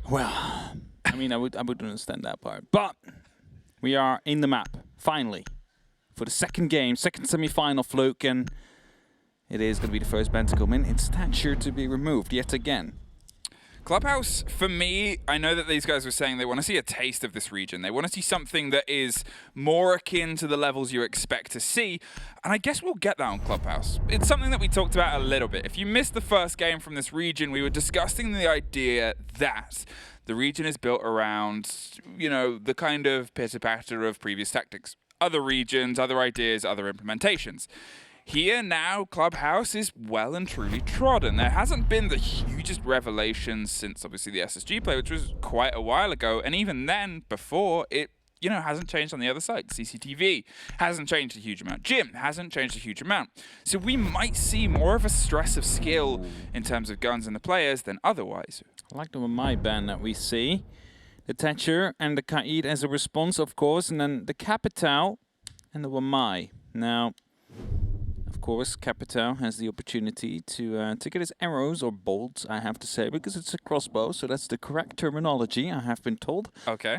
Well, I mean, I would understand that part. But we are in the map, finally, for the second game, second semi-final fluke, and it is going to be the first ban to come in. It's Thatcher to be removed yet again. Clubhouse, for me, I know that these guys were saying they want to see a taste of this region. They want to see something that is more akin to the levels you expect to see. And I guess we'll get that on Clubhouse. It's something that we talked about a little bit. If you missed the first game from this region, we were discussing the idea that the region is built around, you know, the kind of pitter-patter of previous tactics. Other regions, other ideas, other implementations. Here now, Clubhouse is well and truly trodden. There hasn't been the hugest revelation since obviously the SSG play, which was quite a while ago. And even then, before, it hasn't changed on the other side. CCTV hasn't changed a huge amount. Jim hasn't changed a huge amount. So we might see more of a stress of skill in terms of guns and the players than otherwise. I like the my ban that we see. The Thatcher and the Kaid as a response, of course, and then the Capital and the Wamai. Now, of course, Capital has the opportunity to get his arrows, or bolts, I have to say, because it's a crossbow, so that's the correct terminology, I have been told. Okay.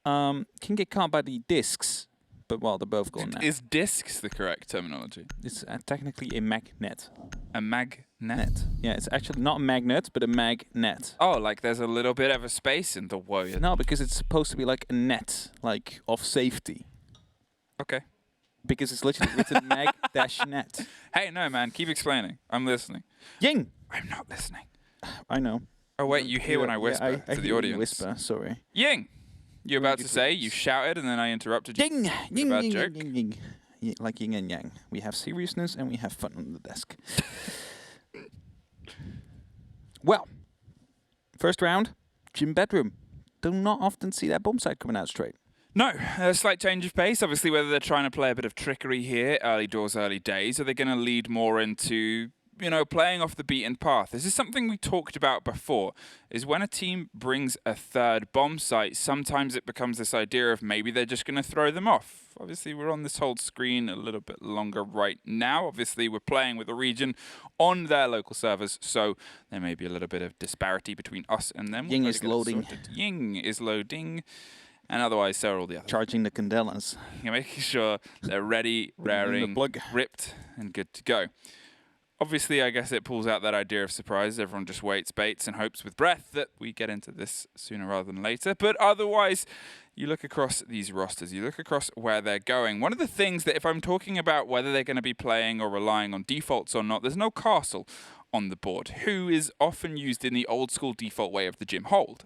Can get caught by the discs, but well, they're both gone now. Is discs the correct terminology? It's technically a magnet. A magnet? Yeah, it's actually not a magnet, but a magnet. Oh, like there's a little bit of a space in the warrior. No, because it's supposed to be like a net, like of safety. Okay. Because it's literally written mag-net. Hey, no, man, keep explaining. I'm listening. Ying! I'm not listening. I know. Oh, wait, you hear when I whisper I to the hear audience. You whisper, sorry. Ying! You're about to say, you shouted, and then I interrupted you. Ying! Ying, bad ying, joke. ying, ying, ying. Like yin and yang. We have seriousness and we have fun on the desk. Well, first round, gym bedroom. Do not often see that bomb site coming out straight. No, a slight change of pace. Obviously, whether they're trying to play a bit of trickery here, early doors, early days, are they going to lead more into, playing off the beaten path? This is something we talked about before, is when a team brings a third bomb site, sometimes it becomes this idea of maybe they're just going to throw them off. Obviously, we're on this whole screen a little bit longer right now. Obviously, we're playing with the region on their local servers, so there may be a little bit of disparity between us and them. Ying is loading. Ying is loading. And otherwise, so are all the others. Charging the candelas. You're making sure they're ready, raring, ripped, and good to go. Obviously, I guess it pulls out that idea of surprise. Everyone just waits, baits, and hopes with breath that we get into this sooner rather than later. But otherwise, you look across these rosters, you look across where they're going. One of the things that if I'm talking about whether they're going to be playing or relying on defaults or not, there's no castle on the board, who is often used in the old school default way of the gym hold.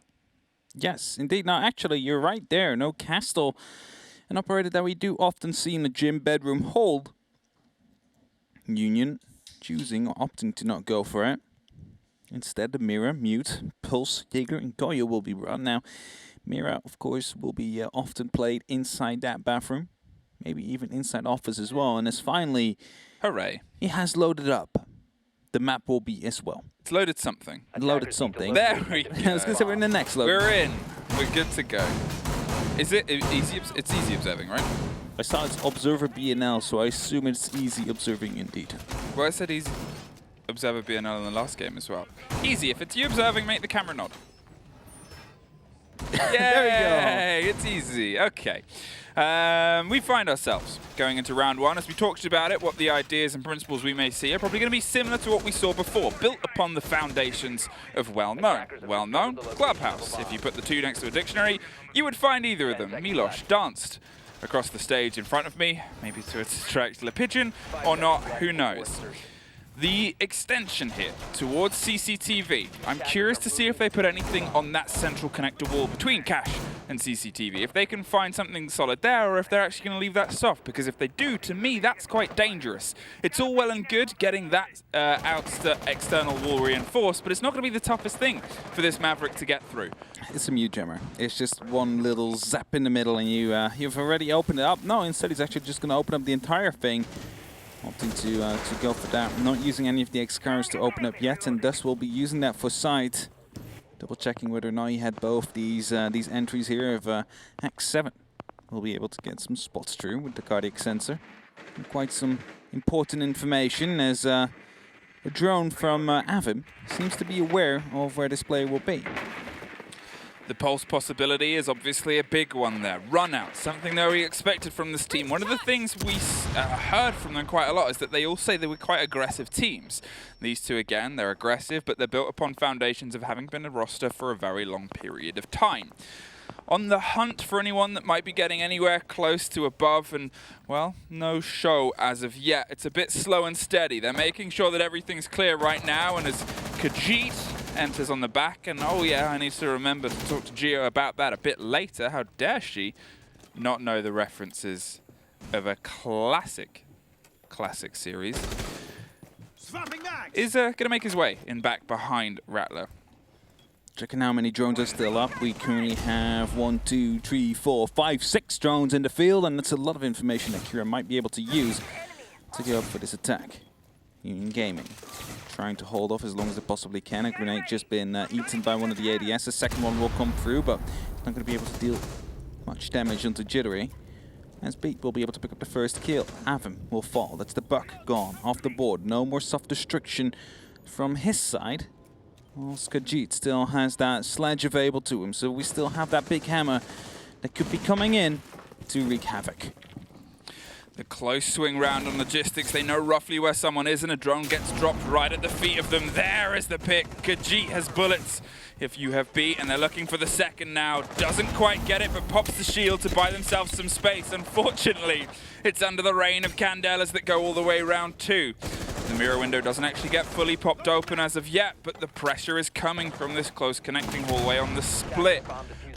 Yes, indeed. Now, actually, you're right there. No castle. An operator that we do often see in the gym bedroom hold. Union choosing or opting to not go for it. Instead, the Mira, Mute, Pulse, Jaeger, and Goya will be run. Now, Mira, of course, will be often played inside that bathroom. Maybe even inside office as well. And as finally, hooray, he has loaded up. The map will be as well. It's loaded something. Loaded something. There we go. I was going to say we're in the next load. We're in. We're good to go. Is it easy? It's easy observing, right? I saw it's Observer BNL, so I assume it's easy observing indeed. Well, I said easy Observer BNL in the last game as well. Easy. If it's you observing, make the camera nod. Yay! There we go. It's easy. Okay. We find ourselves going into round one. As we talked about it, what the ideas and principles we may see are probably going to be similar to what we saw before, built upon the foundations of well-known. Well-known, Clubhouse. If you put the two next to a dictionary, you would find either of them. Milos danced across the stage in front of me, maybe to attract the pigeon, or not, who knows. The extension here towards CCTV. I'm curious to see if they put anything on that central connector wall between Cash and CCTV. If they can find something solid there, or if they're actually going to leave that soft. Because if they do, to me, that's quite dangerous. It's all well and good getting that out to external wall reinforced, but it's not going to be the toughest thing for this Maverick to get through. It's a mute jammer. It's just one little zap in the middle, and you've already opened it up. No, instead he's actually just going to open up the entire thing. Opting to go for that. Not using any of the X-Cars to open up yet, and thus will be using that for sight. Double checking whether or not he had both these entries here of Hack 7. We'll be able to get some spots through with the cardiac sensor. And quite some important information as a drone from Avim seems to be aware of where this player will be. The pulse possibility is obviously a big one there. Run out, something that we expected from this team. One of the things we heard from them quite a lot is that they all say they were quite aggressive teams. These two, again, they're aggressive, but they're built upon foundations of having been a roster for a very long period of time. On the hunt for anyone that might be getting anywhere close to above, and, well, no show as of yet. It's a bit slow and steady. They're making sure that everything's clear right now, and as Khajiit enters on the back, and oh yeah, I need to remember to talk to Gio about that a bit later. How dare she not know the references of a classic series. Is going to make his way in back behind Rattler. Checking how many drones are still up. We currently have 1, 2, 3, 4, 5, 6 drones in the field, and that's a lot of information that Kira might be able to use to go up for this attack. Union Gaming trying to hold off as long as they possibly can. A grenade just been eaten by one of the ADS. The second one will come through, but it's not going to be able to deal much damage onto Jittery. As Beat will be able to pick up the first kill. Avim will fall. That's the buck gone off the board. No more soft destruction from his side. Well, Khajiit still has that sledge available to him, so we still have that big hammer that could be coming in to wreak havoc. The close swing round on logistics. They know roughly where someone is, and a drone gets dropped right at the feet of them. There is the pick. Khajiit has bullets if you have beat, and they're looking for the second now. Doesn't quite get it, but pops the shield to buy themselves some space. Unfortunately, it's under the rain of candelas that go all the way around too. The mirror window doesn't actually get fully popped open as of yet, but the pressure is coming from this close connecting hallway on the split.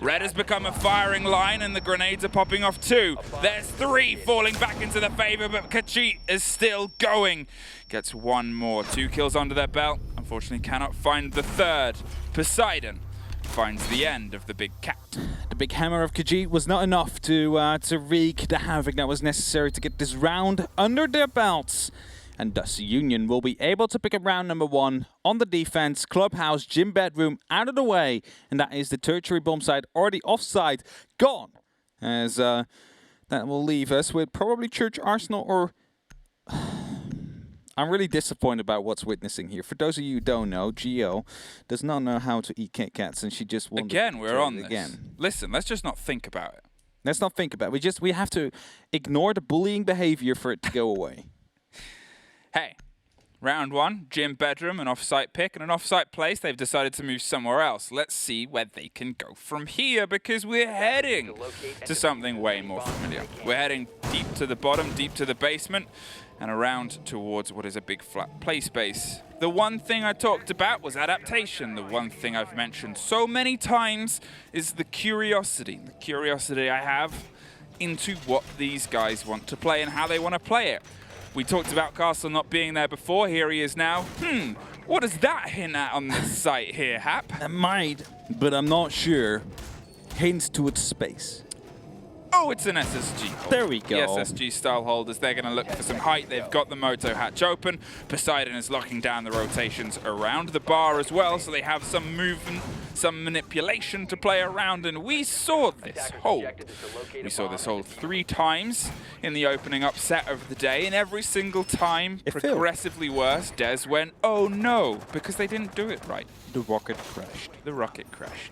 Red has become a firing line, and the grenades are popping off too. There's 3 falling back into the favor, but Khajiit is still going. Gets one more. 2 kills under their belt. Unfortunately, cannot find the third. Poseidon finds the end of the big cat. The big hammer of Khajiit was not enough to wreak the havoc that was necessary to get this round under their belts. And thus Union will be able to pick up round number 1 on the defense. Clubhouse, gym bedroom out of the way. And that is the tertiary bomb site or the offside gone. As that will leave us with probably Church Arsenal or... I'm really disappointed about what's witnessing here. For those of you who don't know, Gio does not know how to eat Kit Kats, and she just wanted again, we're on this. Again. Listen, let's just not think about it. Let's not think about it. We have to ignore the bullying behavior for it to go away. Hey, round 1, gym bedroom, an off-site pick, and an off-site place. They've decided to move somewhere else. Let's see where they can go from here, because we're heading to something way more familiar. We're heading deep to the bottom, deep to the basement, and around towards what is a big flat play space. The one thing I talked about was adaptation. The one thing I've mentioned so many times is the curiosity. The curiosity I have into what these guys want to play and how they want to play it. We talked about Castle not being there before. Here he is now. What does that hint at on this site here, Hap? It might, but I'm not sure. Hints towards space. Oh, it's an SSG hold. There we go. The SSG style holders, they're going to look for some height. They've got the moto hatch open. Poseidon is locking down the rotations around the bar as well, so they have some movement, some manipulation to play around, and we saw this hold. We saw this hold 3 times in the opening upset of the day, and every single time, progressively worse, Dez went, oh no, because they didn't do it right. The rocket crashed. The rocket crashed.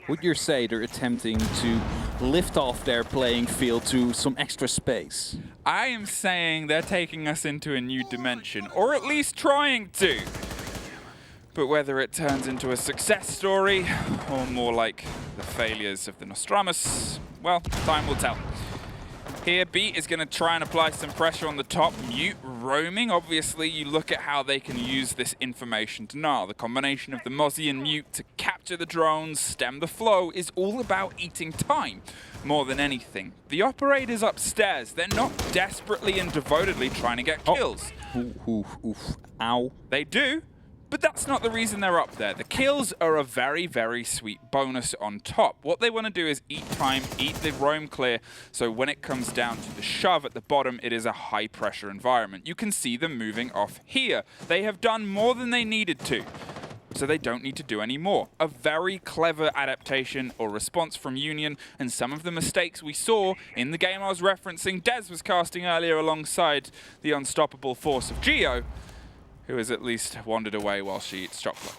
Would you say they're attempting to lift off their playing field to some extra space? I am saying they're taking us into a new dimension, or at least trying to. But whether it turns into a success story, or more like the failures of the Nostradamus, well, time will tell. Here, Beat is going to try and apply some pressure on the top. Mute roaming. Obviously, you look at how they can use this information to gnaw. The combination of the Mozzie and Mute to capture the drones, stem the flow, is all about eating time more than anything. The operators upstairs, they're not desperately and devotedly trying to get kills. Ow. They do. But that's not the reason they're up there. The kills are a very, very sweet bonus on top. What they want to do is eat time, eat the roam clear, so when it comes down to the shove at the bottom, it is a high-pressure environment. You can see them moving off here. They have done more than they needed to, so they don't need to do any more. A very clever adaptation or response from Union, and some of the mistakes we saw in the game I was referencing, Dez was casting earlier alongside the unstoppable force of Gio, who has at least wandered away while she eats chocolate.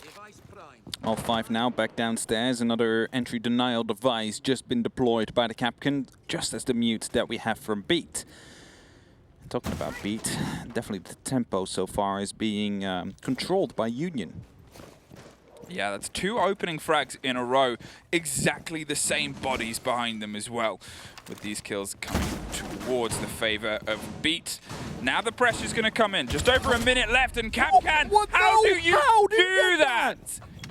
All 5 now back downstairs. Another entry denial device just been deployed by the Capcan, just as the mute that we have from Beat. Talking about Beat, definitely the tempo so far is being controlled by Union. Yeah, that's 2 opening frags in a row. Exactly the same bodies behind them as well, with these kills coming towards the favor of Beat. Now the pressure's going to come in. Just over a minute left, and Capcan, how do you do that?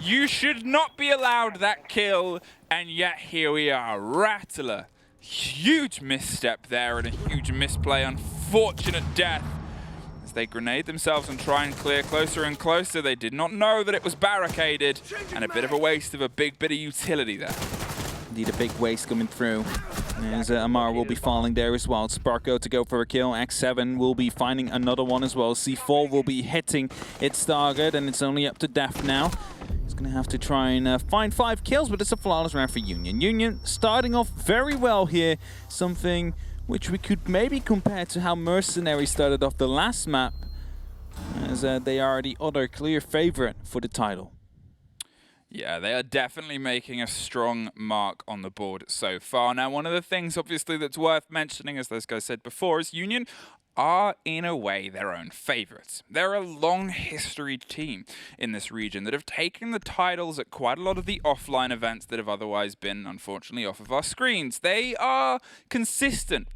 You should not be allowed that kill, and yet here we are. Rattler, huge misstep there and a huge misplay. Unfortunate death. As they grenade themselves and try and clear closer and closer, they did not know that it was barricaded, and a bit of a waste of a big bit of utility there. Indeed, a big waste coming through. As Amar will be falling there as well. Sparko to go for a kill. X7 will be finding another one as well. C4 will be hitting its target, and it's only up to Def now. He's going to have to try and find 5 kills, but it's a flawless round for Union. Union starting off very well here. Something which we could maybe compare to how Mercenary started off the last map, as they are the other clear favorite for the title. Yeah, they are definitely making a strong mark on the board so far. Now, one of the things, obviously, that's worth mentioning, as those guys said before, is Union are, in a way, their own favorites. They're a long history team in this region that have taken the titles at quite a lot of the offline events that have otherwise been, unfortunately, off of our screens. They are consistent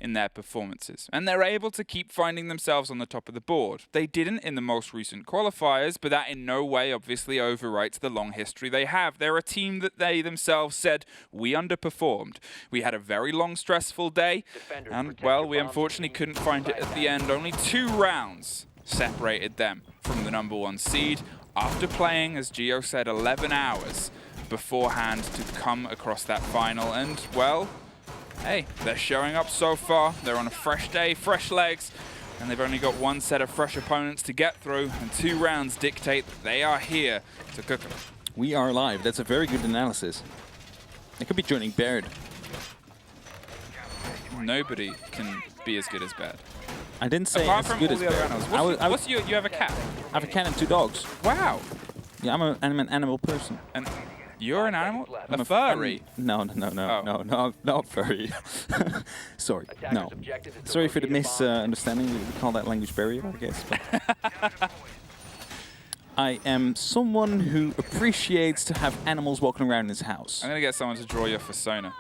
in their performances, and they're able to keep finding themselves on the top of the board. They didn't in the most recent qualifiers, but that in no way obviously overwrites the long history they have. They're a team that they themselves said, we underperformed. We had a very long, stressful day, and, well, we unfortunately couldn't find it at the end. Only 2 rounds separated them from the #1 seed after playing, as Gio said, 11 hours beforehand to come across that final. And, well, hey, they're showing up so far. They're on a fresh day, fresh legs, and they've only got 1 set of fresh opponents to get through, and 2 rounds dictate that they are here to cook them. We are live. That's a very good analysis. It could be joining Baird. Nobody can be as good as Baird. I didn't say apart as from good all as the other Baird. animals. You have a cat? I have a cat and 2 dogs. Wow. Yeah, I'm an animal person. And you're an animal? A furry? No, not furry. Sorry, no. Sorry for the misunderstanding. We call that language barrier, I guess. But I am someone who appreciates to have animals walking around his house. I'm going to get someone to draw your persona.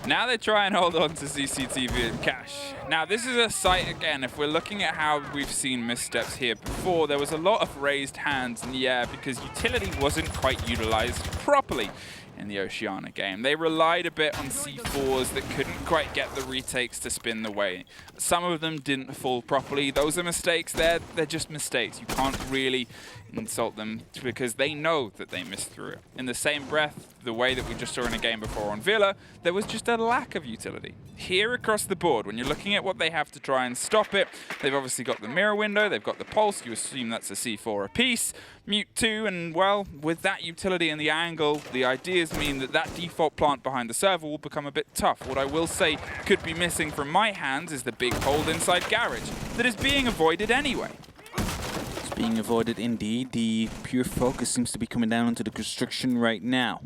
Now they try and hold on to CCTV and Cash. Now this is a site, again, if we're looking at how we've seen missteps here before, there was a lot of raised hands, and yeah, because utility wasn't quite utilized properly in the Oceania game. They relied a bit on C4s that couldn't quite get the retakes to spin the way. Some of them didn't fall properly. Those are mistakes. They're just mistakes. You can't really insult them because they know that they missed through. In the same breath, the way that we just saw in a game before on Villa, there was just a lack of utility. Here across the board, when you're looking at what they have to try and stop it, they've obviously got the mirror window, they've got the pulse, you assume that's a C4 apiece, mute 2, and well, with that utility and the angle, the ideas mean that that default plant behind the server will become a bit tough. What I will say could be missing from my hands is the big hold inside garage that is being avoided anyway. It's being avoided indeed. The pure focus seems to be coming down into the construction right now.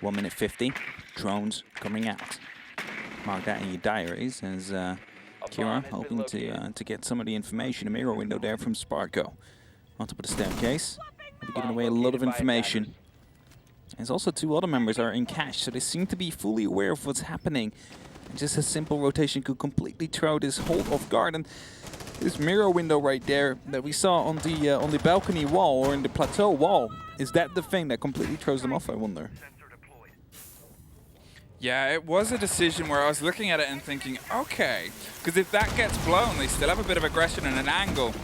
1 minute 50. Drones coming out. Mark that in your diaries as Kira hoping to get some of the information. A mirror window there from Sparko. On top of the staircase. We'll be giving away a lot of information. There's also 2 other members are in cash, so they seem to be fully aware of what's happening. And just a simple rotation could completely throw this hold off guard. And this mirror window right there that we saw on the balcony wall or in the plateau wall, is that the thing that completely throws them off, I wonder? Yeah, it was a decision where I was looking at it and thinking, okay, because if that gets blown, they still have a bit of aggression and an angle.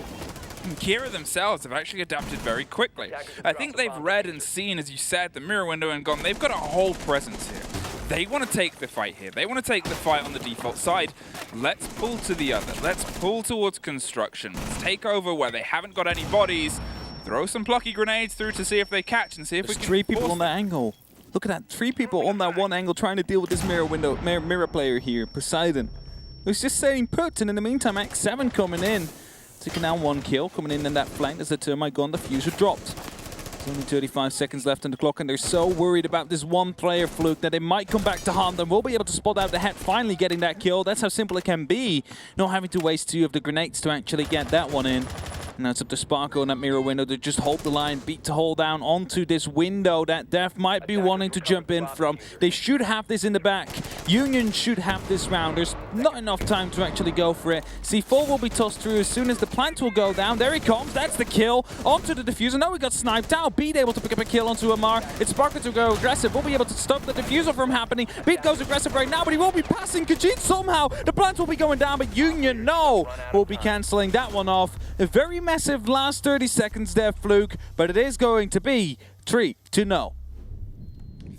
And Kira themselves have actually adapted very quickly. I think they've read and seen, as you said, the mirror window and gone, they've got a whole presence here. They want to take the fight here. They want to take the fight on the default side. Let's pull to the other. Let's pull towards construction. Let's take over where they haven't got any bodies. Throw some plucky grenades through to see if they catch and see if we can 3 people on that angle. Look at that, 3 people on that one angle trying to deal with this mirror window, mirror player here, Poseidon. Who's just staying put, and in the meantime, X7 coming in. Taking down 1 kill, coming in that flank as the termite gun, the fuser dropped. Only 35 seconds left on the clock, and they're so worried about this one player, Fluke, that they might come back to harm them. We'll be able to spot out the head, finally getting that kill. That's how simple it can be. Not having to waste 2 of the grenades to actually get that one in. Now it's up to Sparko and that mirror window to just hold the line, beat to hold down onto this window that Def might be wanting to jump in from. They should have this in the back. Union should have this round. There's not enough time to actually go for it. C4 will be tossed through as soon as the plant will go down. There he comes. That's the kill. Onto the diffuser. Now we got sniped out. Beat able to pick up a kill onto Amar. It's Sparko to go aggressive. We'll be able to stop the diffuser from happening. Beat goes aggressive right now, but he won't be passing Khajiit somehow. The plant will be going down, but Union, no, will be cancelling that one off. A very massive last 30 seconds there, Fluke, but it is going to be 3-0.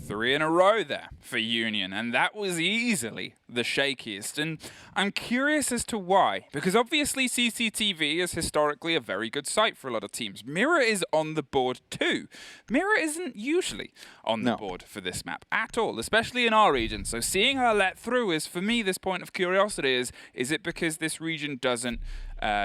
3 in a row there for Union, and that was easily the shakiest. And I'm curious as to why, because obviously CCTV is historically a very good site for a lot of teams. Mira is on the board too. Mira isn't usually on the board for this map at all, especially in our region. So seeing her let through is, for me, this point of curiosity is it because this region doesn't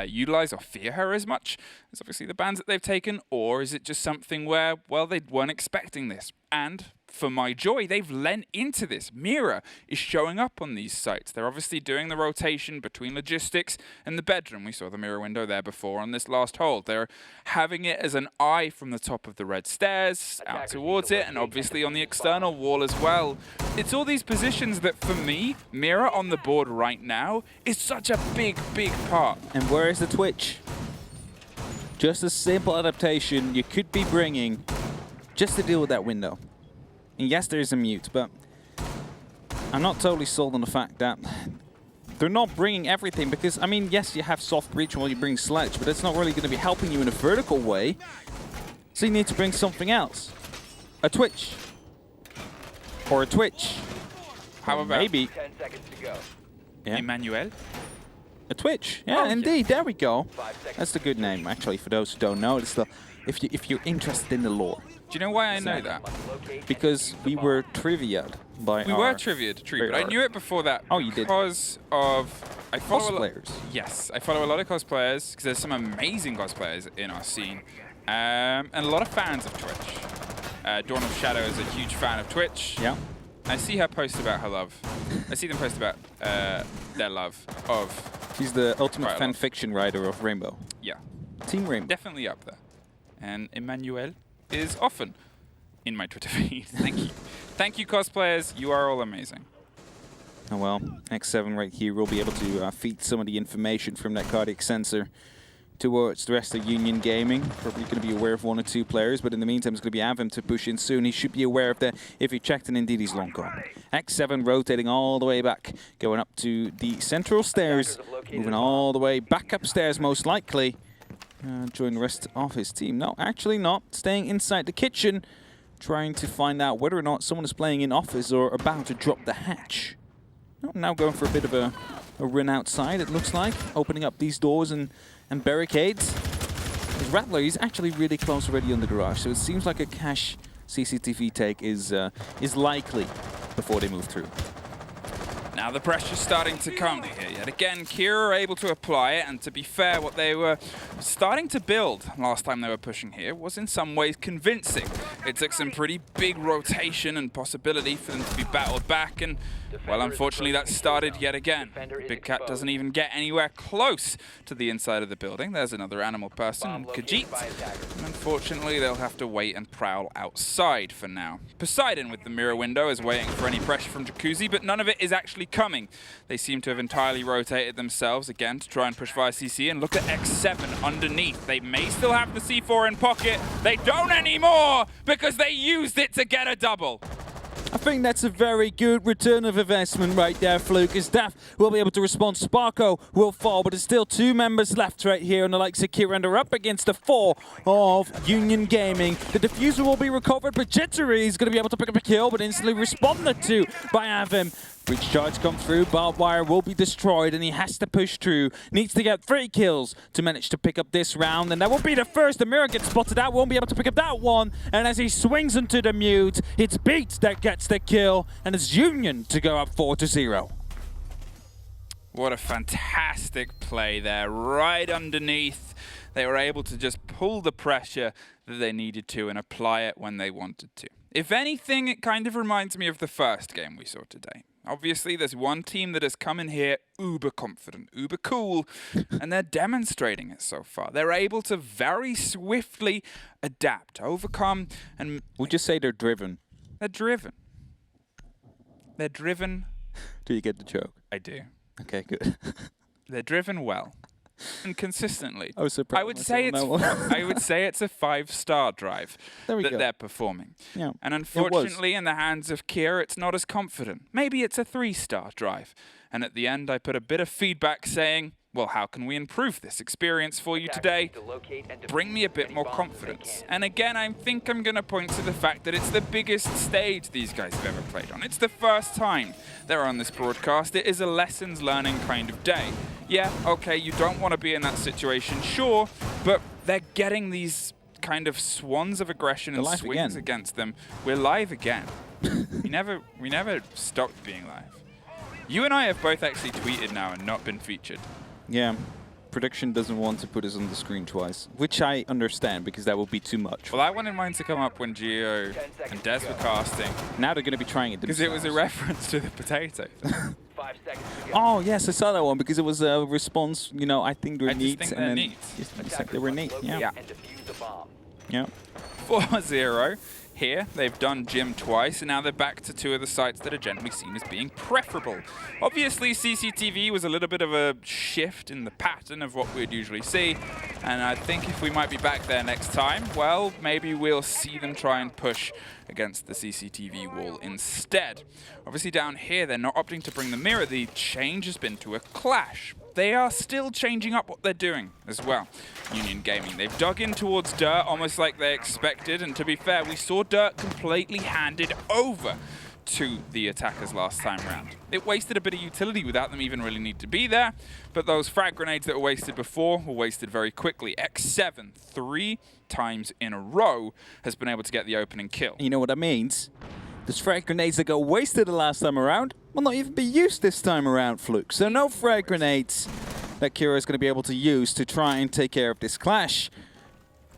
utilize or fear her as much as obviously the bans that they've taken, or is it just something where, well, they weren't expecting this? And for my joy, they've lent into this. Mira is showing up on these sites. They're obviously doing the rotation between logistics and the bedroom. We saw the mirror window there before on this last hold. They're having it as an eye from the top of the red stairs out towards it, and obviously on the external wall as well. It's all these positions that, for me, Mira on the board right now is such a big, big part. And where is the Twitch? Just a simple adaptation you could be bringing just to deal with that window. And yes, there is a mute, but I'm not totally sold on the fact that they're not bringing everything, because, I mean, yes, you have soft breach while you bring sledge, but it's not really going to be helping you in a vertical way. So you need to bring something else. A Twitch. Or a Twitch. How about maybe 10 seconds to go. yeah. Emmanuel? A Twitch. Yeah, indeed. There we go. That's the good name, actually, for those who don't know. It's the, if you're interested in the lore. Do you know why I know that? Because we were trivia'd by We were trivia'd, true, but I knew it before that. Oh, you did? Because of... I follow cosplayers. Yes, I follow a lot of cosplayers, because there's some amazing cosplayers in our scene. And a lot of fans of Twitch. Dawn of Shadow is a huge fan of Twitch. Yeah. I see her post about her love. I see them post about their love of... She's the ultimate Quite a fan lot. fiction writer of Rainbow. Yeah, Team Rainbow. definitely up there. And Emmanuel is often in my Twitter feed. Thank you. Thank you, cosplayers. You are all amazing. Oh well, X7 right here will be able to feed some of the information from that cardiac sensor towards the rest of Union Gaming. Probably going to be aware of 1 or 2 players, but in the meantime, it's going to be Avim to push in soon. He should be aware of that if he checked, and indeed he's long gone. X7 rotating all the way back, going up to the central stairs, moving all the way back upstairs, most likely. Join the rest of his team. No, actually not. Staying inside the kitchen, trying to find out whether or not someone is playing in office or about to drop the hatch. No, now going for a bit of a run outside, it looks like. Opening up these doors and barricades. His Rattler, he's actually really close already on the garage, so it seems like a cash CCTV take is likely before they move through. Now the pressure's starting to come here yet again. Kira are able to apply it, and to be fair, what they were starting to build last time they were pushing here was in some ways convincing. It took some pretty big rotation and possibility for them to be battled back, and well, unfortunately that started yet again. Big Cat doesn't even get anywhere close to the inside of the building. There's another animal person, Khajiit. And unfortunately, they'll have to wait and prowl outside for now. Poseidon with the mirror window is waiting for any pressure from Jacuzzi, but none of it is actually coming. They seem to have entirely rotated themselves again to try and push via CC, and look at X7 underneath. They may still have the C4 in pocket. They don't anymore because they used it to get a double. I think that's a very good return of investment right there, Fluke, as Daf will be able to respond. Sparko will fall, but there's still 2 members left right here on the likes of Kira, and they're up against the 4 of Union Gaming. The diffuser will be recovered, but Jittery is going to be able to pick up a kill, but instantly responded to by Avim. Breach charge come through, barbed wire will be destroyed, and he has to push through. Needs to get 3 kills to manage to pick up this round, and that will be the first. The mirror gets spotted out, won't be able to pick up that one, and as he swings into the mute, it's Beat that gets the kill, and it's Union to go up 4-0. What a fantastic play there, right underneath. They were able to just pull the pressure that they needed to and apply it when they wanted to. If anything, it kind of reminds me of the first game we saw today. Obviously, there's one team that has come in here uber confident, uber cool, and they're demonstrating it so far. They're able to very swiftly adapt, overcome, and... We'll just say they're driven. They're driven. They're driven. Do you get the joke? I do. Okay, good. They're driven well and consistently. I was surprised. I would say it's a 5-star drive that they're performing. Yeah, and unfortunately, in the hands of Kira, it's not as confident. Maybe it's a 3-star drive. And at the end, I put a bit of feedback saying, well, how can we improve this experience for you today? Bring me a bit more confidence. And again, I think I'm going to point to the fact that it's the biggest stage these guys have ever played on. It's the first time they're on this broadcast. It is a lessons learning kind of day. Yeah, okay, you don't want to be in that situation, sure, but they're getting these kind of swans of aggression and swings against them. We're live again. we never stopped being live. You and I have both actually tweeted now and not been featured. Yeah, production doesn't want to put us on the screen twice, which I understand because that would be too much. Well, I wanted mine to come up when Gio and Des were casting. Now they're going to be trying it because it was a reference to the potato. 5 seconds to go. Oh, yes, I saw that one because it was a response, you know, I think they're neat. Think they're neat. You said they were neat, yeah. And defuse the bomb. Yeah. 4-0. Here, they've done Gym twice, and now they're back to 2 of the sites that are generally seen as being preferable. Obviously, CCTV was a little bit of a shift in the pattern of what we'd usually see, and I think if we might be back there next time, well, maybe we'll see them try and push against the CCTV wall instead. Obviously, down here, they're not opting to bring the mirror. The change has been to a clash. They are still changing up what they're doing as well. Union Gaming, they've dug in towards Dirt almost like they expected, and to be fair, we saw Dirt completely handed over to the attackers last time round. It wasted a bit of utility without them even really need to be there, but those frag grenades that were wasted before were wasted very quickly. X7, 3 times in a row, has been able to get the opening kill. You know what that means? Those frag grenades that got wasted the last time around will not even be used this time around, Fluke. So no frag grenades that Kira is going to be able to use to try and take care of this clash.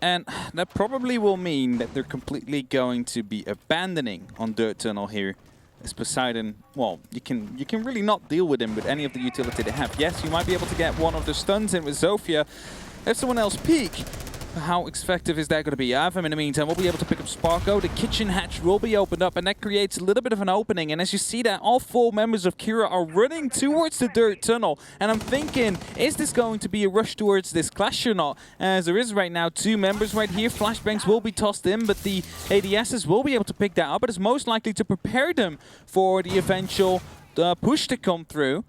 And that probably will mean that they're completely going to be abandoning on Dirt Tunnel here. As Poseidon, well, you can really not deal with him with any of the utility they have. Yes, you might be able to get one of the stuns in with Zofia. Let someone else peek. How effective is that going to be? Avim, in the meantime, will be able to pick up Sparko. The kitchen hatch will be opened up, and that creates a little bit of an opening. And as you see that, all 4 members of Kira are running towards the Dirt Tunnel. And I'm thinking, is this going to be a rush towards this clash or not? As there is right now 2 members right here. Flashbangs will be tossed in, but the ADSs will be able to pick that up. But it's most likely to prepare them for the eventual push to come through.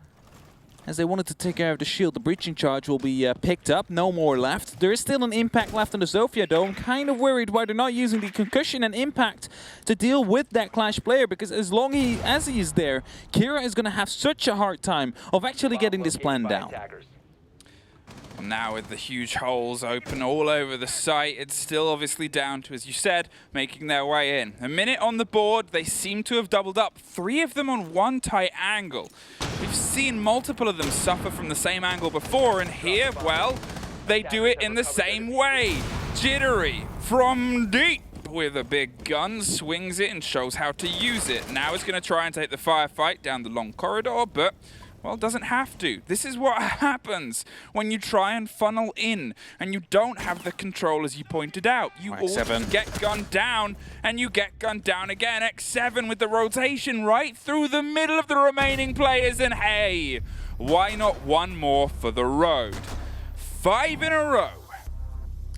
As they wanted to take care of the shield, the breaching charge will be picked up. No more left. There is still an impact left on the Zofia, though. I'm kind of worried why they're not using the concussion and impact to deal with that Clash player, because as long as he is there, Kira is going to have such a hard time of actually getting this plan down. Now with the huge holes open all over the site, it's still obviously down to, as you said, making their way in. A minute on the board, they seem to have doubled up. 3 of them on one tight angle. We've seen multiple of them suffer from the same angle before, and here, well, they do it in the same way. Jittery from deep with a big gun, swings it and shows how to use it. Now he's going to try and take the firefight down the long corridor, but well, doesn't have to. This is what happens when you try and funnel in and you don't have the control, as you pointed out. You always get gunned down and you get gunned down again. X7 with the rotation right through the middle of the remaining players, and hey, why not one more for the road? 5 in a row.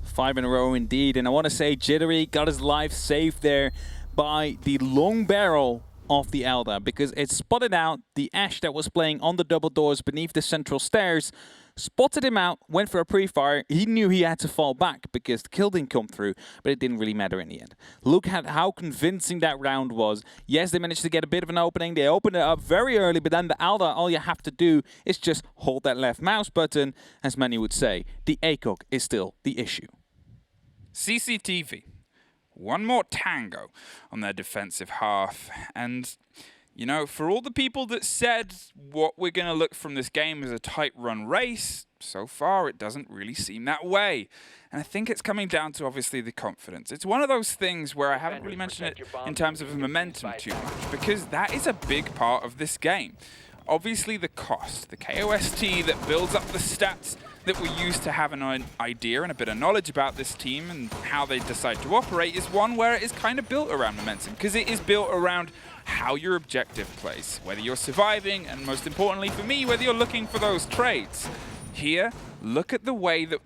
5 in a row indeed, and I want to say Jittery got his life saved there by the long barrel of the Elda, because it spotted out the Ash that was playing on the double doors beneath the central stairs, spotted him out, went for a pre-fire. He knew he had to fall back because the kill didn't come through, but it didn't really matter in the end. Look at how convincing that round was. Yes, they managed to get a bit of an opening. They opened it up very early, but then the Elda, all you have to do is just hold that left mouse button. As many would say, the ACOG is still the issue. CCTV. One more tango on their defensive half, and You know, for all the people that said what we're going to look from this game is a tight run race, so far it doesn't really seem that way. And I think it's coming down to, obviously, the confidence. It's one of those things where I haven't really mentioned it in terms of momentum too much, because that is a big part of this game. Obviously, the cost, the KOST that builds up the stats that we use to have an idea and a bit of knowledge about this team and how they decide to operate is one where it is kind of built around momentum, because it is built around how your objective plays, whether you're surviving, and most importantly for me, whether you're looking for those trades. Here, look at the way that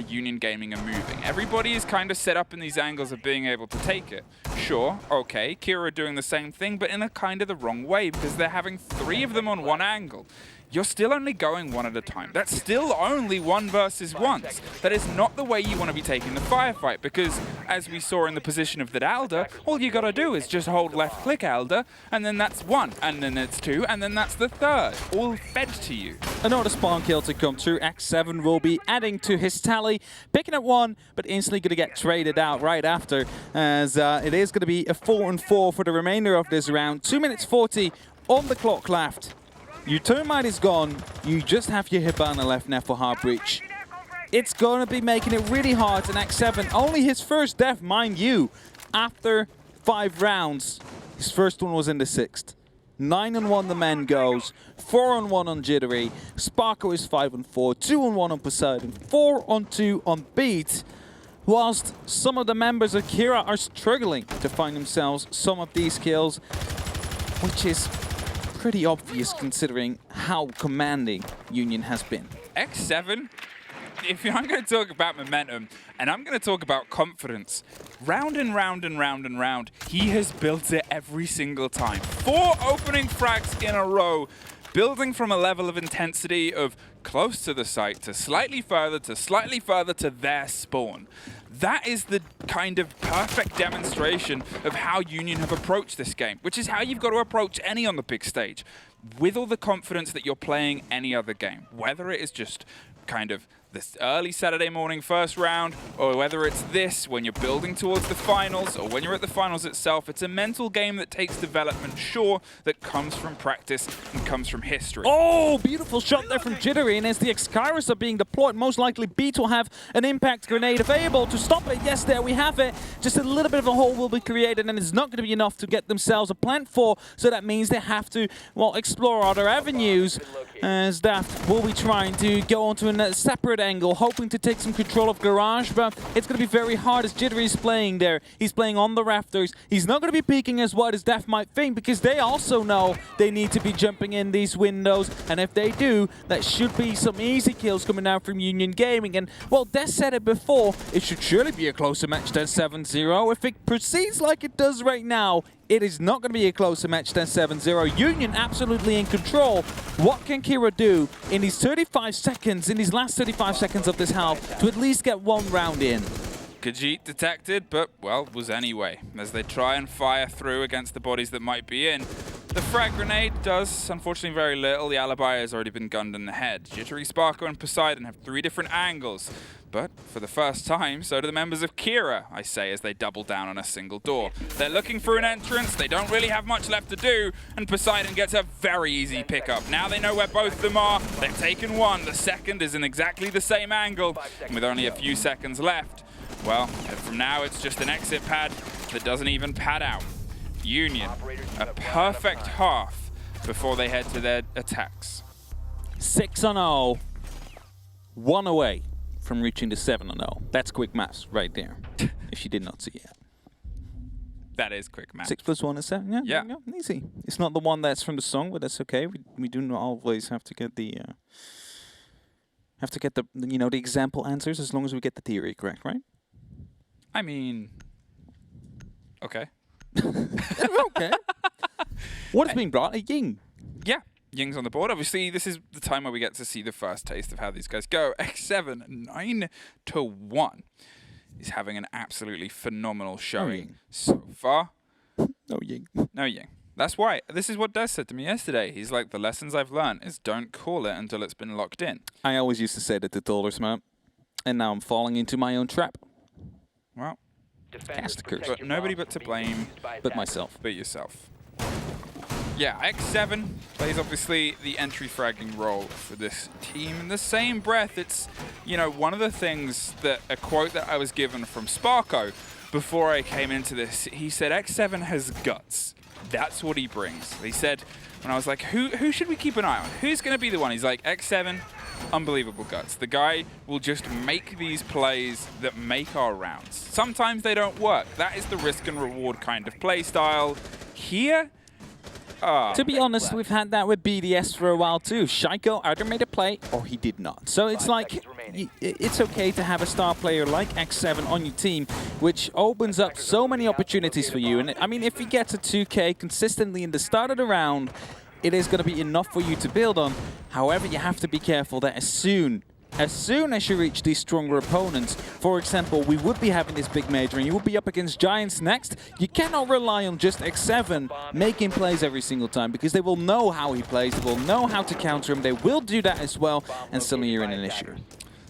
Union Gaming are moving. Everybody is kind of set up in these angles of being able to take it. Sure, okay, Kira are doing the same thing, but in a kind of the wrong way, because they're having 3 of them on one angle. You're still only going one at a time. That's still only 1 versus 1. That is not the way you want to be taking the firefight, because as we saw in the position of that Alder, all you gotta do is just hold left click Alder, and then that's 1, and then it's 2, and then that's the 3rd, all fed to you. Another spawn kill to come through. X7 will be adding to his tally, picking up 1, but instantly going to get traded out right after, as it is going to be a 4-4 for the remainder of this round. 2 minutes 40 on the clock left. Your Termite is gone. You just have your Hibana left now for Heartbreach. It's going to be making it really hard, and X7, only his first death, mind you, after 5 rounds. His first one was in the 6th. 9-on-1 the man goes, 4-on-1 on Jittery, Sparko is 5-4, 2-on-1 on Poseidon, 4-on-2 on Beat, whilst some of the members of Kira are struggling to find themselves some of these kills, which is pretty obvious considering how commanding Union has been. X7, if I'm going to talk about momentum, and I'm going to talk about confidence, round and round and round and round, he has built it every single time. 4 opening frags in a row, building from a level of intensity of close to the site to slightly further to their spawn. That is the kind of perfect demonstration of how Union have approached this game, which is how you've got to approach any on the big stage, with all the confidence that you're playing any other game, whether it is just kind of this early Saturday morning first round, or whether it's this when you're building towards the finals, or when you're at the finals itself. It's a mental game that takes development, sure, that comes from practice and comes from history. Oh, beautiful shot there from Jittery, and as the X-Kairos are being deployed, most likely Beat will have an impact grenade available to stop it. Yes, there we have it. Just a little bit of a hole will be created, and it's not going to be enough to get themselves a plant for, so that means they have to, well, explore other avenues, as Daft will be trying to go onto a separate angle, hoping to take some control of Garage, but it's going to be very hard as Jittery is playing there. He's playing on the rafters. He's not going to be peeking as wide as Daft might think, because they also know they need to be jumping in these windows, and if they do, that should be some easy kills coming out from Union Gaming. And, well, Des said it before, it should surely be a closer match than 7-0. If it proceeds like it does right now, it is not going to be a closer match than 7-0. Union absolutely in control. What can Kira do in these 35 seconds, in these last 35 seconds of this half, to at least get 1 round in? Khajiit detected, but, well, was anyway, as they try and fire through against the bodies that might be in. The frag grenade does, unfortunately, very little. The alibi has already been gunned in the head. Jittery, Sparko, and Poseidon have 3 different angles. But for the first time, so do the members of Kira, I say, as they double down on a single door. They're looking for an entrance, they don't really have much left to do, and Poseidon gets a very easy pickup. Now they know where both of them are, they've taken 1, the second is in exactly the same angle, and with only a few seconds left, well, from now it's just an exit pad that doesn't even pad out. Union, a perfect half before they head to their attacks. 6-0, 1 away from reaching the 7-0. That's quick maths right there, if you did not see it. That is quick math. 6 + 1 is 7. Yeah. Easy. It's not the one that's from the song, but that's okay. We do not always have to get the the example answers, as long as we get the theory correct, right? I mean, okay. Okay. What is being brought? A Ying. Yeah. Ying's on the board. Obviously, this is the time where we get to see the first taste of how these guys go. X7, 9-1, is having an absolutely phenomenal showing so far. No Ying. No Ying. That's why. This is what Des said to me yesterday. He's like, the lessons I've learned is don't call it until it's been locked in. I always used to say that to Tolders, man. And now I'm falling into my own trap. Well, cast a curse. but nobody but to blame But myself. but yourself. Yeah, X7 plays obviously the entry fragging role for this team. In the same breath, it's, you know, one of the things that a quote that I was given from Sparko before I came into this, he said X7 has guts. That's what he brings. He said, when I was like, who should we keep an eye on? Who's going to be the one? He's like, X7, unbelievable guts. The guy will just make these plays that make our rounds. Sometimes they don't work. That is the risk and reward kind of play style. Here, to be honest, we've had that with BDS for a while too. Shaiko either made a play or he did not. So it's like, it's okay to have a star player like X7 on your team, which opens up so many opportunities for you. And I mean, if he gets a 2K consistently in the start of the round, it is going to be enough for you to build on. However, you have to be careful that as soon as you reach these stronger opponents, for example, we would be having this big major and you would be up against Giants next, you cannot rely on just X7 making plays every single time, because they will know how he plays, they will know how to counter him, they will do that as well, and suddenly you're in an issue.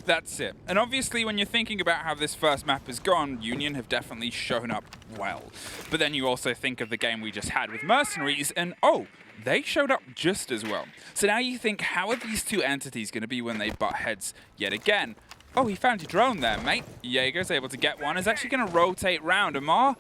That's it. And obviously, when you're thinking about how this first map has gone, Union have definitely shown up well. But then you also think of the game we just had with Mercenaries, and oh, they showed up just as well. So now you think, how are these two entities going to be when they butt heads yet again? Oh, he found your drone there, mate. Jaeger's able to get one. Is actually going to rotate round. Amar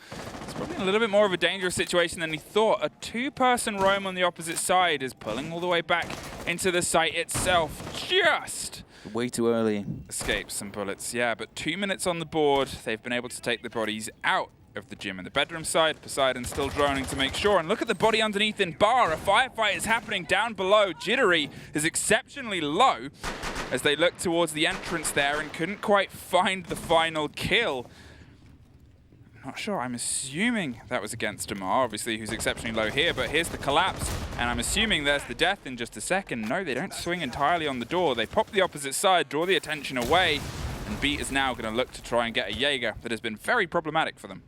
is probably in a little bit more of a dangerous situation than he thought. A two-person roam on the opposite side is pulling all the way back into the site itself. Just way too early. Escapes some bullets, yeah, but 2 minutes on the board. They've been able to take the bodies out of the gym in the bedroom side. Poseidon still droning to make sure. And look at the body underneath in bar. A firefight is happening down below. Jittery is exceptionally low as they look towards the entrance there and couldn't quite find the final kill. Not sure. I'm assuming that was against Amar, obviously, who's exceptionally low here. But here's the collapse. And I'm assuming there's the death in just a second. No, they don't swing entirely on the door. They pop the opposite side, draw the attention away. And Beat is now going to look to try and get a Jaeger that has been very problematic for them.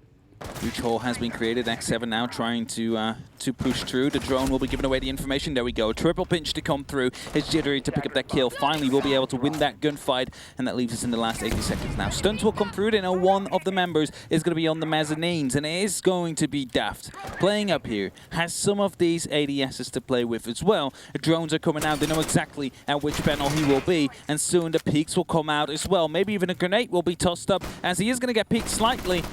Huge hole has been created. X7 now trying to push through. The drone will be giving away the information. There we go. Triple pinch to come through. It's Jittery to pick up that kill. Finally, we'll be able to win that gunfight, and that leaves us in the last 80 seconds now. Stunts will come through. They know one of the members is going to be on the mezzanines, and it is going to be Daft. Playing up here, has some of these ADSs to play with as well. The drones are coming out. They know exactly at which panel he will be, and soon the peaks will come out as well. Maybe even a grenade will be tossed up, as he is going to get peeked slightly.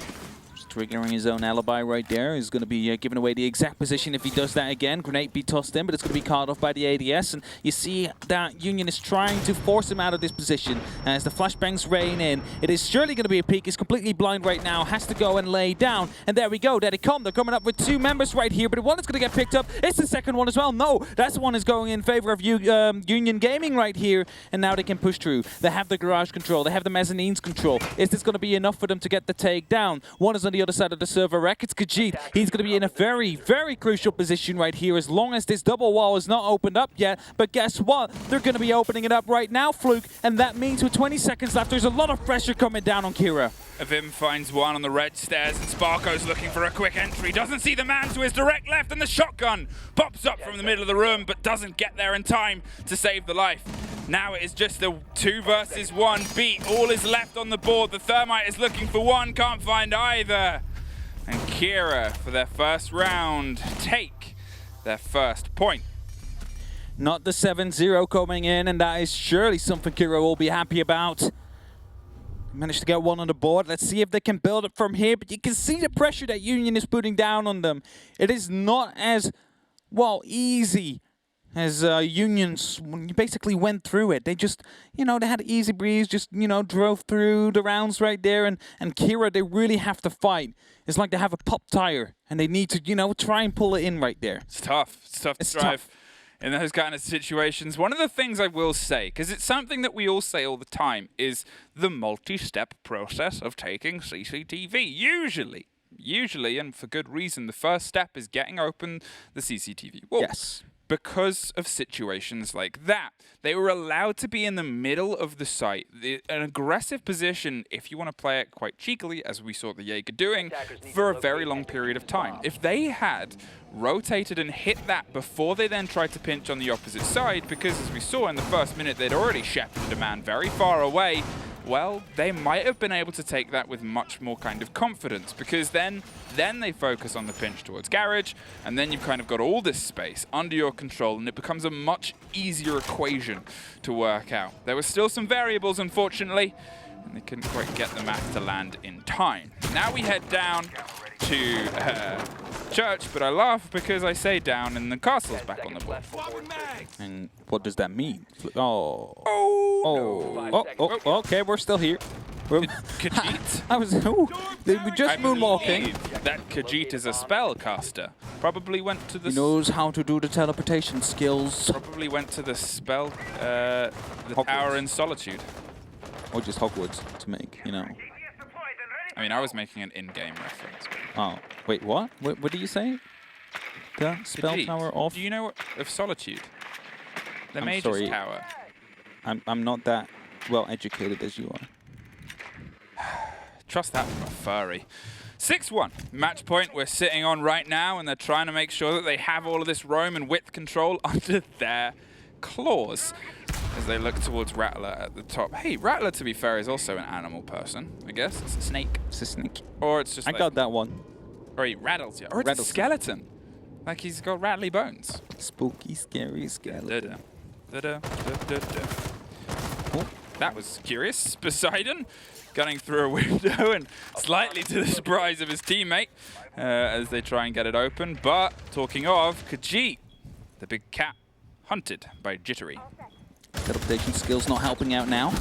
Triggering his own alibi right there. He's going to be giving away the exact position if he does that again. Grenade be tossed in, but it's going to be caught off by the ADS. And you see that Union is trying to force him out of this position as the flashbangs rain in. It is surely going to be a peek. He's completely blind right now. Has to go and lay down. And there we go. There they come. They're coming up with two members right here, but one is going to get picked up. It's the second one as well. No, that one is going in favor of Union Gaming right here. And now they can push through. They have the garage control. They have the mezzanines control. Is this going to be enough for them to get the takedown? One is on the other side of the server rack. It's Khajiit. He's going to be in a very, very crucial position right here as long as this double wall is not opened up yet. But guess what? They're going to be opening it up right now, Fluke. And that means with 20 seconds left, there's a lot of pressure coming down on Kira. Avim finds one on the red stairs, and Sparko's looking for a quick entry. Doesn't see the man to his direct left, and the shotgun pops up from the middle of the room, but doesn't get there in time to save the life. Now it is just a 2 versus 1 beat. All is left on the board. The Thermite is looking for one, can't find either. And Kira, for their first round, take their first point. Not the 7-0 coming in, and that is surely something Kira will be happy about. Managed to get one on the board. Let's see if they can build it from here, but you can see the pressure that Union is putting down on them. It is not as, well, easy as Union basically went through it. They just, you know, they had an easy breeze, just, you know, drove through the rounds right there. And Kira, they really have to fight. It's like they have a pop tire and they need to, you know, try and pull it in right there. It's tough. It's tough to drive in those kind of situations. One of the things I will say, because it's something that we all say all the time, is the multi-step process of taking CCTV. Usually, and for good reason, the first step is getting open the CCTV wall. Yes. Because of situations like that. They were allowed to be in the middle of the site. An aggressive position, if you want to play it quite cheekily, as we saw the Jaeger doing, for a very long period of time. If they had rotated and hit that before they then tried to pinch on the opposite side, because as we saw in the first minute, they'd already shepherded a man very far away, well, they might have been able to take that with much more kind of confidence, because then they focus on the pinch towards Garage, and then you've kind of got all this space under your control, and it becomes a much easier equation to work out. There were still some variables, unfortunately, and they couldn't quite get the map to land in time. Now we head down to Church, but I laugh because I say down and the castle's back on the board. And what does that mean? Oh. Oh, Okay, we're still here. Khajiit. I was. Oh, we just moonwalking. believe that Khajiit is a spellcaster. Probably went to the. He knows how to do the teleportation skills. Probably went to the spell, the Tower in Solitude. Or just Hogwarts to make, you know. I mean, I was making an in-game reference. Oh, wait, what? What did you say? The spell Khajiit. tower off? Do you know of Solitude? The I'm Mage's sorry. Tower. I'm not that well educated as you are. Trust that from a furry. 6-1, match point we're sitting on right now, and they're trying to make sure that they have all of this roam and width control under their claws as they look towards Rattler at the top. Hey, Rattler, to be fair, is also an animal person, I guess. It's a snake. It's a snake. Or it's just I got that one. Or he rattles you. Or it's Rattles. a skeleton. Like he's got rattly bones. Spooky, scary skeleton. Oh. That was curious. Poseidon gunning through a window and slightly to the surprise of his teammate as they try and get it open. But talking of, Khajiit, the big cat, hunted by Jittery. Teleportation skills not helping out now.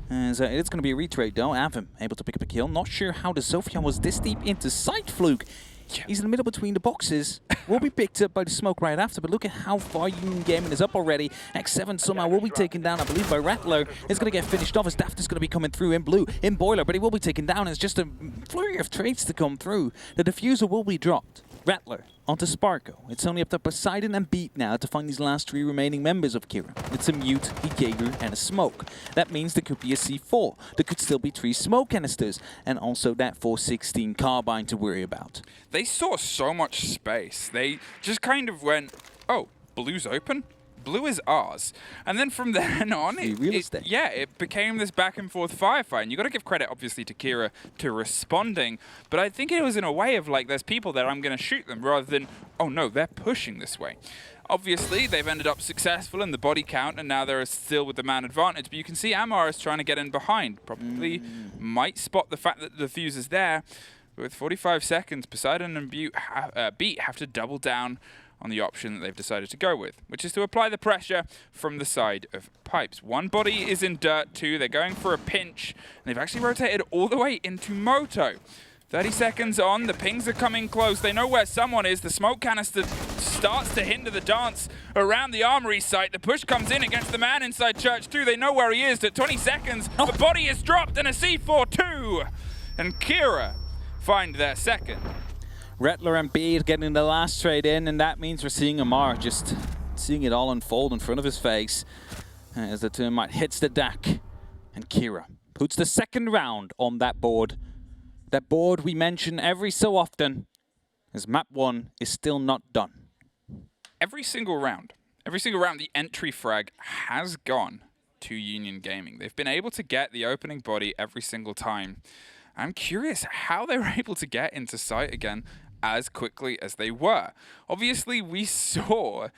As it's going to be a retrade though. Avim able to pick up a kill. Not sure how the Zofia was this deep into sight, Fluke. Yeah. He's in the middle between the boxes. Will be picked up by the smoke right after, but look at how far Union Gaming is up already. X7 somehow will be taken down, I believe, by Rattler. It's going to get finished off as Daft is going to be coming through in blue, in Boiler, but he will be taken down. It's just a flurry of trades to come through. The diffuser will be dropped. Rattler onto Sparko. It's only up to Poseidon and Beat now to find these last three remaining members of Kira. It's a Mute, a Jaeger, and a Smoke. That means there could be a C4. There could still be 3 smoke canisters, and also that 416 carbine to worry about. They saw so much space. They just kind of went, oh, blue's open? Blue is ours. And then from then on, it became this back and forth firefight. And you got to give credit, obviously, to Kira to responding. But I think it was in a way of like, there's people there, I'm going to shoot them, rather than, oh no, they're pushing this way. Obviously, they've ended up successful in the body count, and now they're still with the man advantage. But you can see Amar is trying to get in behind. Probably might spot the fact that the fuse is there. But with 45 seconds, Poseidon and Beat have to double down on the option that they've decided to go with, which is to apply the pressure from the side of pipes. One body is in dirt, 2. They're going for a pinch, and they've actually rotated all the way into Moto. 30 seconds on, the pings are coming close. They know where someone is. The smoke canister starts to hinder the dance around the armory site. The push comes in against the man inside Church 2. They know where he is. At 20 seconds, the body is dropped, and a C4-2. And Kira find their second. Rattler and Beat getting the last trade in, and that means we're seeing Amar just seeing it all unfold in front of his face as the Termite hits the deck, and Kira puts the second round on that board. That board we mention every so often, as Map 1 is still not done. Every single round, the entry frag has gone to Union Gaming. They've been able to get the opening body every single time. I'm curious how they were able to get into sight again as quickly as they were. Obviously, we saw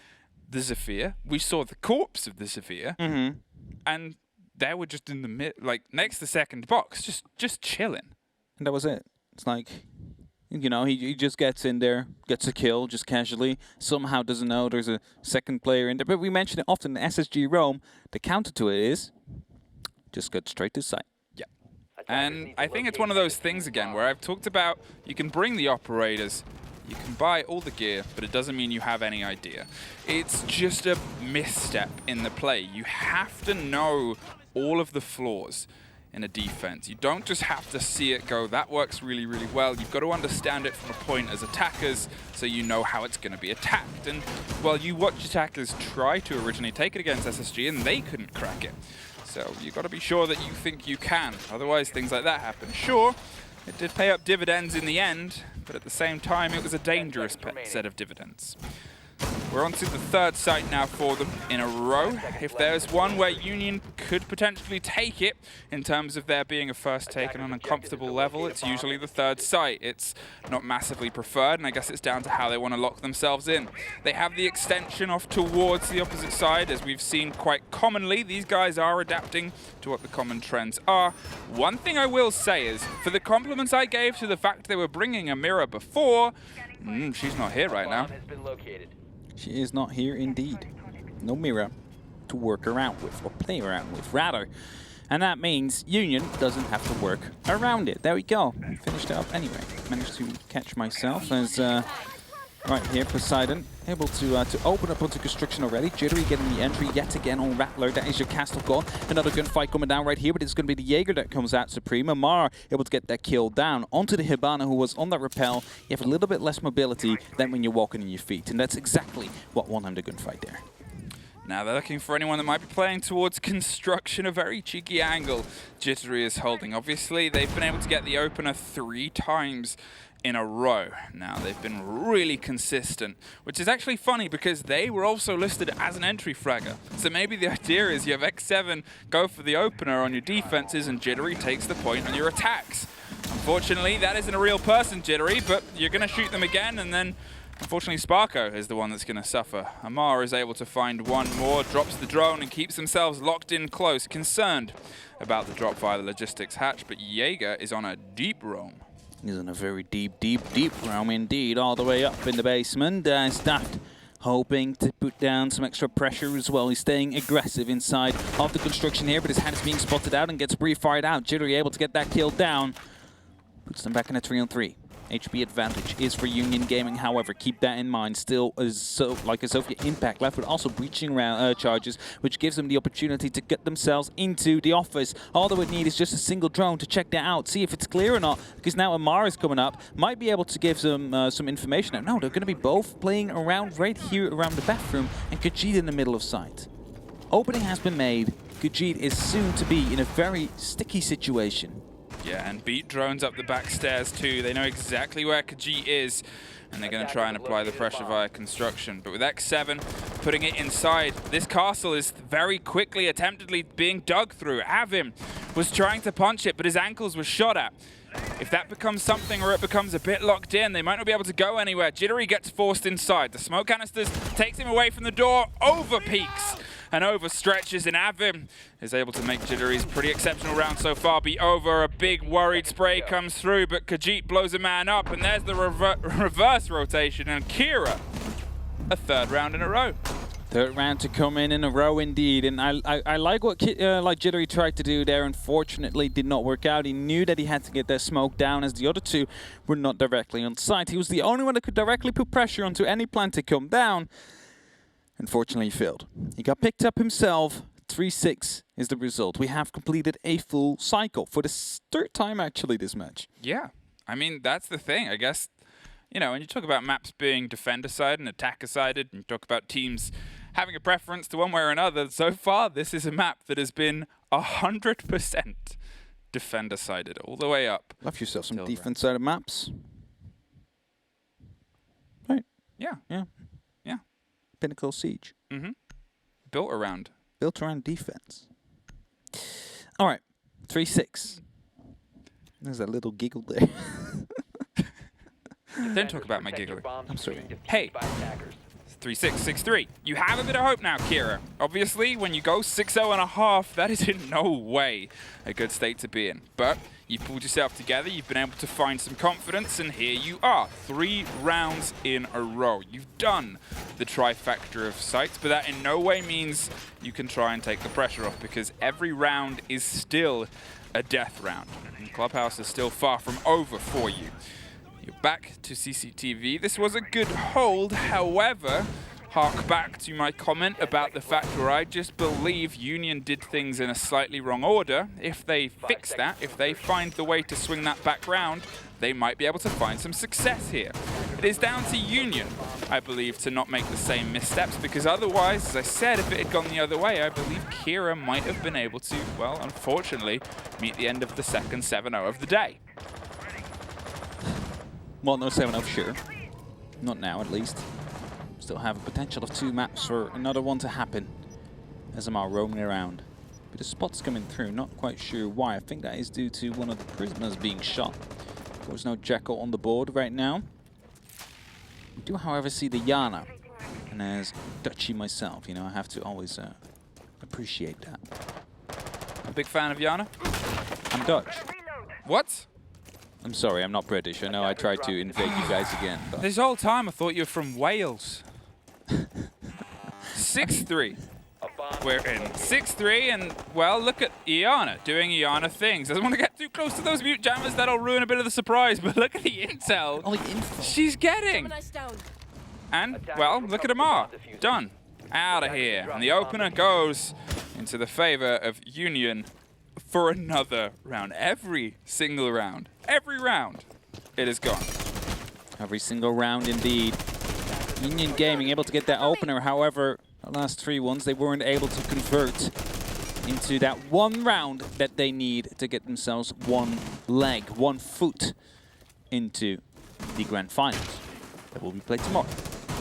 the Zephyr. We saw the corpse of the Zephyr. And they were just in the mid, like next to second box, just chilling. And that was it. It's like, you know, he just gets in there, gets a kill just casually, somehow doesn't know there's a second player in there. But we mention it often in SSG Rome. The counter to it is just get straight to sight. And I think it's one of those things again where I've talked about you can bring the operators, you can buy all the gear, but it doesn't mean you have any idea. It's just a misstep in the play. You have to know all of the flaws in a defense. You don't just have to see it go, that works really, really well. You've got to understand it from a point as attackers so you know how it's going to be attacked. And, well, you watch attackers try to originally take it against SSG and they couldn't crack it. So you've got to be sure that you think you can. Otherwise, things like that happen. Sure, it did pay up dividends in the end, but at the same time, it was a dangerous set of dividends. We're on to the third site now for them in a row. If there's one where Union could potentially take it in terms of there being a first take on an uncomfortable level, it's usually the third site. It's not massively preferred, and I guess it's down to how they want to lock themselves in. They have the extension off towards the opposite side, as we've seen quite commonly. These guys are adapting to what the common trends are. One thing I will say is, for the compliments I gave to the fact they were bringing a mirror before, she's not here right now. She is not here indeed. No mirror to work around with, or play around with, rather. And that means Union doesn't have to work around it. There we go. Finished it up anyway. Managed to catch myself as right here, Poseidon able to open up onto construction already. Jittery getting the entry yet again on Rattler. That is your castle gone. Another gunfight coming down right here, but it's going to be the Jaeger that comes out supreme. Amar able to get that kill down onto the Hibana, who was on that rappel. You have a little bit less mobility than when you're walking on your feet, and that's exactly what won him the gunfight there. Now they're looking for anyone that might be playing towards construction, a very cheeky angle Jittery is holding. Obviously, they've been able to get the opener 3 times in a row. Now, they've been really consistent, which is actually funny because they were also listed as an entry fragger. So maybe the idea is you have X7 go for the opener on your defenses and Jittery takes the point on your attacks. Unfortunately, that isn't a real person, Jittery, but you're going to shoot them again, and then unfortunately Sparko is the one that's going to suffer. Amar is able to find one more, drops the drone and keeps themselves locked in close, concerned about the drop via the logistics hatch, but Jaeger is on a deep roam. He's in a very deep room indeed, all the way up in the basement. Staffed, hoping to put down some extra pressure as well. He's staying aggressive inside of the construction here, but his hand is being spotted out and gets pre-fired out. Jittery able to get that kill down. Puts them back in a 3-on-3. HP advantage is for Union Gaming, however, keep that in mind. Still, like a Sophia Impact left, but also breaching charges, which gives them the opportunity to get themselves into the office. All they would need is just a single drone to check that out, see if it's clear or not, because now Amar is coming up, might be able to give some information. No, they're going to be both playing around right here around the bathroom, and Khajiit in the middle of sight. Opening has been made. Khajiit is soon to be in a very sticky situation. Yeah, and beat drones up the back stairs too. They know exactly where Khajiit is, and they're going to try and apply the pressure via construction. But with X7 putting it inside, this castle is very quickly, attemptedly being dug through. Avim was trying to punch it, but his ankles were shot at. If that becomes something or it becomes a bit locked in, they might not be able to go anywhere. Jittery gets forced inside. The smoke canisters takes him away from the door, over peaks and over stretches, and Avim is able to make Jittery's pretty exceptional round so far be over. A big worried spray comes through, but Khajiit blows a man up, and there's the reverse rotation, and Kira, a 3rd round in a row. 3rd round to come in a row indeed, and I like what Jittery tried to do there. Unfortunately, did not work out. He knew that he had to get that smoke down, as the other 2 were not directly on site. He was the only one that could directly put pressure onto any plant to come down. Unfortunately, he failed. He got picked up himself. 3-6 is the result. We have completed a full cycle for the 3rd time, actually, this match. Yeah, I mean, that's the thing, I guess. You know, when you talk about maps being defender-sided and attacker-sided, and you talk about teams having a preference to one way or another, so far, this is a map that has been 100% defender-sided all the way up. Love yourself some defense-sided maps. Right. Yeah. Yeah. Yeah. Pinnacle Siege. Mm-hmm. Built around defense. All right. 3-6. There's a little giggle there. Don't talk about my giggling. I'm sorry. Hey. 3-6, 6-3. You have a bit of hope now, Kira. Obviously, when you go 6-0.5, that is in no way a good state to be in. But you've pulled yourself together, you've been able to find some confidence, and here you are. 3 rounds in a row. You've done the trifecta of sites, but that in no way means you can try and take the pressure off, because every round is still a death round. And Clubhouse is still far from over for you. You're back to CCTV. This was a good hold, however, hark back to my comment about the fact where I just believe Union did things in a slightly wrong order. If they fix that, if they find the way to swing that back round, they might be able to find some success here. It is down to Union, I believe, to not make the same missteps, because otherwise, as I said, if it had gone the other way, I believe Kira might have been able to, well, unfortunately, meet the end of the second 7-0 of the day. Well, no 7-0, sure. Not now, at least. Still have a potential of 2 maps for another one to happen. As I'm all roaming around. But the spot's coming through, not quite sure why. I think that is due to one of the prisoners being shot. There's no Jackal on the board right now. We do, however, see the Yana. And as Dutchy myself, you know, I have to always appreciate that. A big fan of Yana? I'm Dutch. What? I'm sorry, I'm not British. I know I tried to invade you guys again. But This whole time I thought you were from Wales. 6-3. We're in 6-3, and well, look at Iana doing Iana things. Doesn't want to get too close to those mute jammers, that'll ruin a bit of the surprise, but look at the intel all the info. she's getting. And, well, look at Amar. Done. Out of here. And the opener goes into the favor of Union for another round. Every single round. Every round. It is gone. Every single round, indeed. Union Gaming able to get that opener, however, the last 3 ones, they weren't able to convert into that 1 round that they need to get themselves 1 leg, 1 foot into the grand finals that will be played tomorrow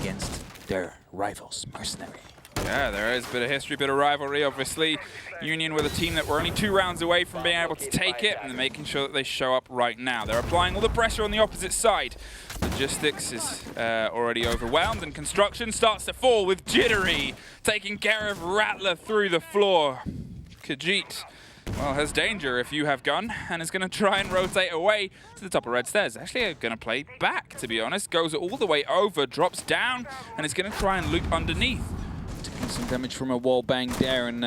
against their rivals, Mercenary. Yeah, there is a bit of history, bit of rivalry, obviously. Union with a team that were only 2 rounds away from being able to take it, and they're making sure that they show up right now. They're applying all the pressure on the opposite side. Logistics is already overwhelmed, and construction starts to fall with Jittery taking care of Rattler through the floor. Khajiit, well, has danger if you have gun, and is going to try and rotate away to the top of red stairs. Actually, going to play back, to be honest. Goes all the way over, drops down, and is going to try and loop underneath. Taking some damage from a wall bang there, and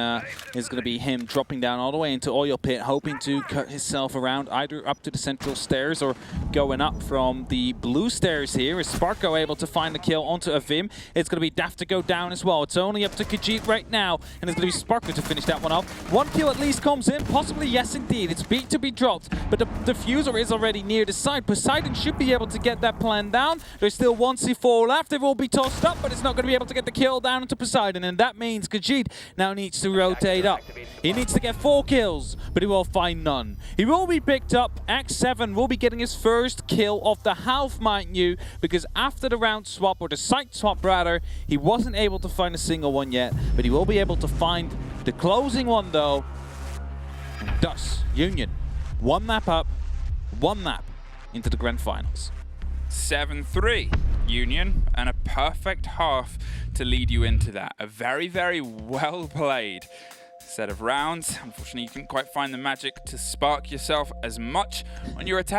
it's going to be him dropping down all the way into Oil Pit, hoping to cut himself around either up to the central stairs or going up from the blue stairs here. Is Sparko able to find the kill onto Avim? It's going to be Daft to go down as well. It's only up to Khajiit right now, and it's going to be Sparko to finish that one off. 1 kill at least comes in, possibly, yes indeed. It's beat to be dropped, but the diffuser is already near the side. Poseidon should be able to get that plan down. There's still 1 C4 left. It will be tossed up, but it's not going to be able to get the kill down into Poseidon. And that means Khajiit now needs to rotate up. He needs to get 4 kills, but he will find none. He will be picked up. X7 will be getting his first kill of the half, mind you, because after the round swap, or the site swap rather, he wasn't able to find a single one yet, but he will be able to find the closing one though. And thus, Union, 1 map up, 1 map into the grand finals. 7-3 Union, and a perfect half to lead you into that. A very, very well played set of rounds. Unfortunately, you couldn't quite find the magic to spark yourself as much on your attack.